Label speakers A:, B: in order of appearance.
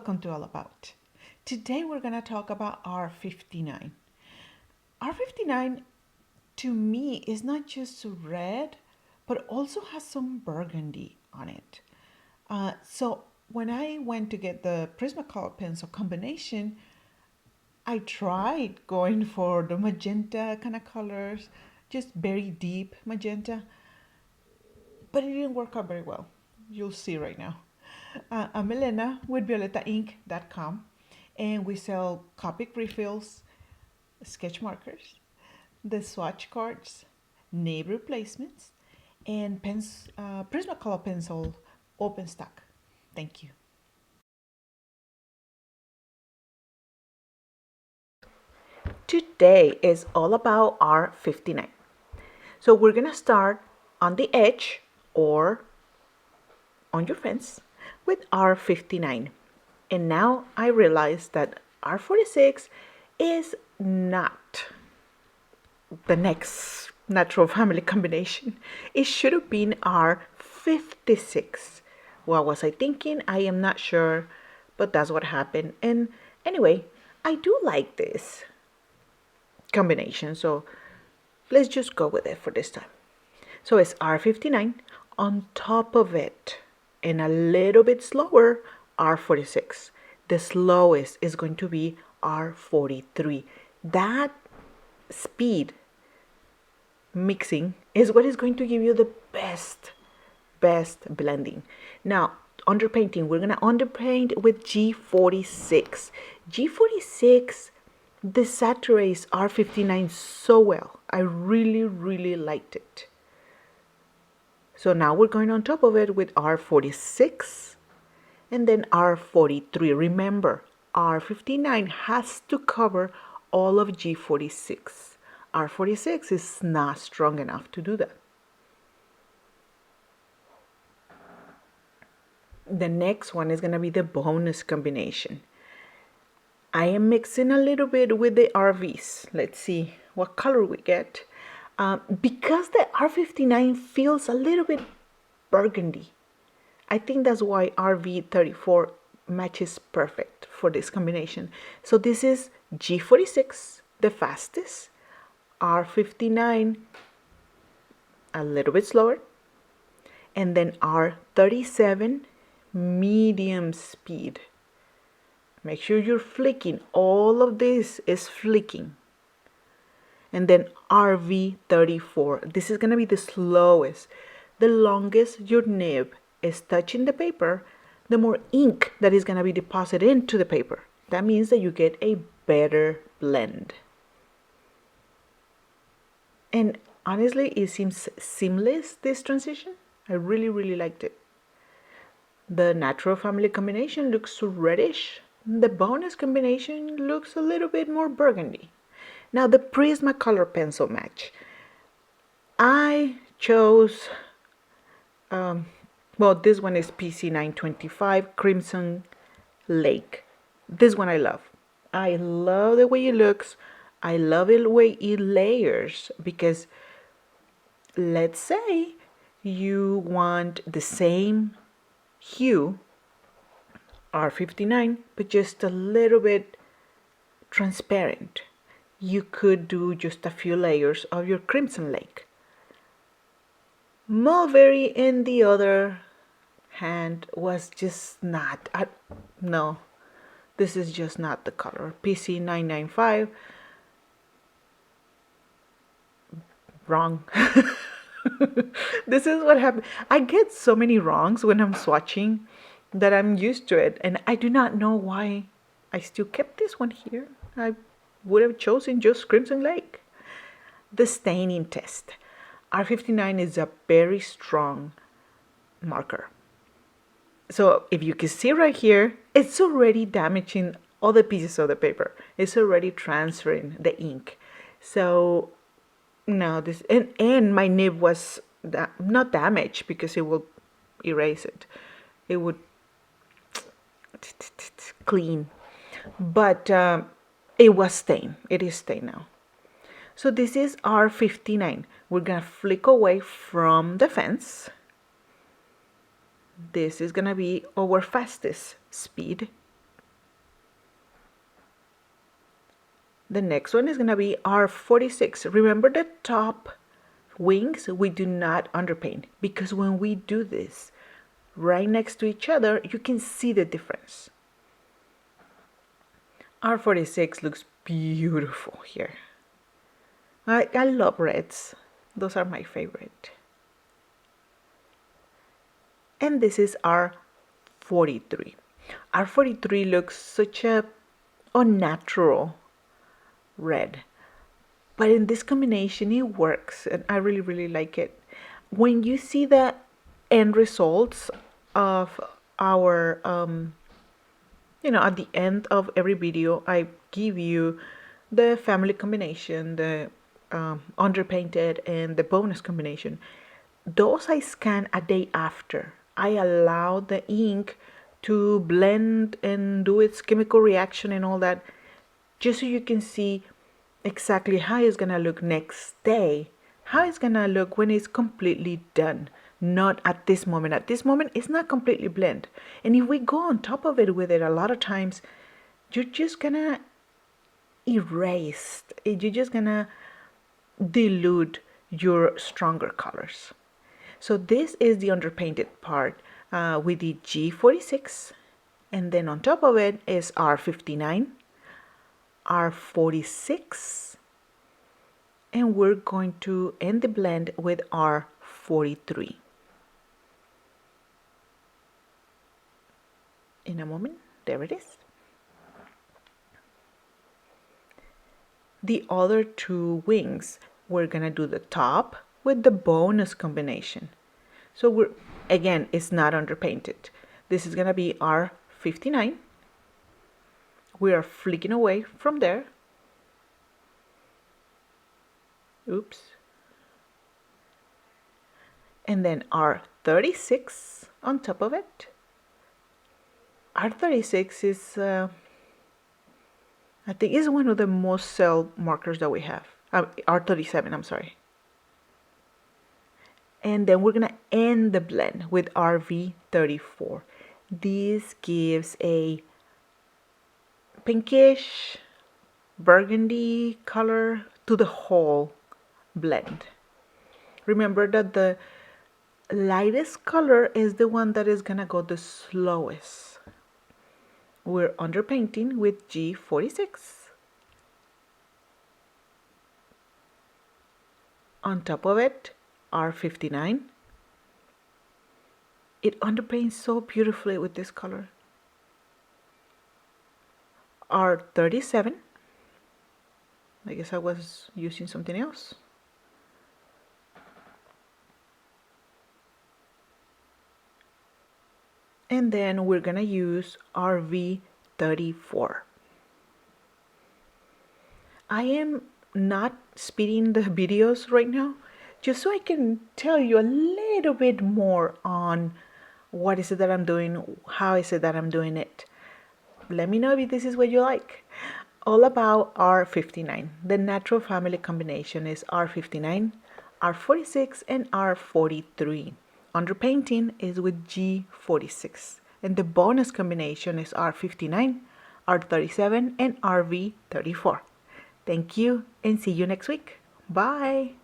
A: welcome to All About. Today we're going to talk about R59. R59 to me is not just red, but also has some burgundy on it. So when I went to get the Prismacolor Pencil combination, I tried going for the magenta kind of colors, just very deep magenta, but it didn't work out very well. You'll see right now. I'm Elena with VioletaInk.com, and we sell Copic refills, sketch markers, the swatch cards, nib replacements, and Prismacolor Pencil open stock. Thank you. Today is all about R59. So we're going to start on the edge or on your fence with R59. And now I realize that R46 is not the next natural family combination. It should have been R56. What was I thinking? I am not sure, but that's what happened. And anyway, I do like this combination, so let's just go with it for this time. So it's R59, on top of it, and a little bit slower, R46. The slowest is going to be R43. That speed mixing is what is going to give you the best blending. Now, underpainting, we're going to underpaint with G46. G46 desaturates R59 so well. I really liked it. So now we're going on top of it with R46 and then R43. Remember, R59 has to cover all of G46. R46 is not strong enough to do that. The next one is going to be the bonus combination. I am mixing a little bit with the RVs. Let's see what color we get. Because the R59 feels a little bit burgundy, I think that's why RV34 matches perfect for this combination. So this is G46, the fastest, R59, a little bit slower, and then R37, medium speed. Make sure you're flicking. All of this is flicking. And then RV34. This is going to be the slowest. The longest your nib is touching the paper, the more ink that is going to be deposited into the paper. That means that you get a better blend. And honestly, it seems seamless, this transition. I really liked it. The natural family combination looks reddish. The bonus combination looks a little bit more burgundy. Now the Prismacolor Pencil match. I chose, this one is PC925 Crimson Lake. This one I love. I love the way it looks. I love the way it layers, because let's say you want the same hue, R59, but just a little bit transparent. You could do just a few layers of your Crimson Lake. Mulberry, in the other hand, was just not, no, this is just not the color. PC995, wrong. This is what happened. I get so many wrongs when I'm swatching that I'm used to it, and I do not know why I still kept this one here. I would have chosen just Crimson Lake. The staining test. R59 is a very strong marker. So if you can see right here, it's already damaging all the pieces of the paper. It's already transferring the ink. So now this, and my nib was not damaged because it will erase it. It would clean, but it was stained. It is stained now. So this is R59. We're gonna flick away from the fence. This is gonna be our fastest speed, The next one is going to be R46. Remember the top wings, we do not underpaint, because when we do this right next to each other, you can see the difference. R46 looks beautiful here. I love reds. Those are my favorite. And this is R43. R43 looks such a unnatural red. But in this combination, it works, and I really, really like it. When you see the end results of our, at the end of every video, I give you the family combination, the underpainted, and the bonus combination. Those I scan a day after. I allow the ink to blend and do its chemical reaction and all that, just so you can see exactly how it's gonna look next day, how it's gonna look when it's completely done, not at this moment. At this moment, it's not completely blend. And if we go on top of it with it, a lot of times, you're just gonna erase, you're just gonna dilute your stronger colors. So this is the underpainted part with the G46, and then on top of it is R59, R46, and we're going to end the blend with R43. In a moment, there it is. The other two wings, we're gonna do the top with the bonus combination. So again, it's not underpainted. This is gonna be R59. We are flicking away from there. Oops. And then R36 on top of it. R36 is, I think, is one of the most sell markers that we have. R37, I'm sorry. And then we're gonna end the blend with RV34. This gives a pinkish burgundy color to the whole blend. Remember that the lightest color is the one that is gonna go the slowest. We're underpainting with G46. On top of it, R59. It underpaints so beautifully with this color. R37. I guess I was using something else. And then we're gonna use RV34. I am not speeding the videos right now, just so I can tell you a little bit more on what is it that I'm doing, how is it that I'm doing it. Let me know if this is what you like. All about R59. The natural family combination is R59, R46, and R43. Underpainting is with G46. And the bonus combination is R59, R37, and RV34. Thank you, and see you next week. Bye.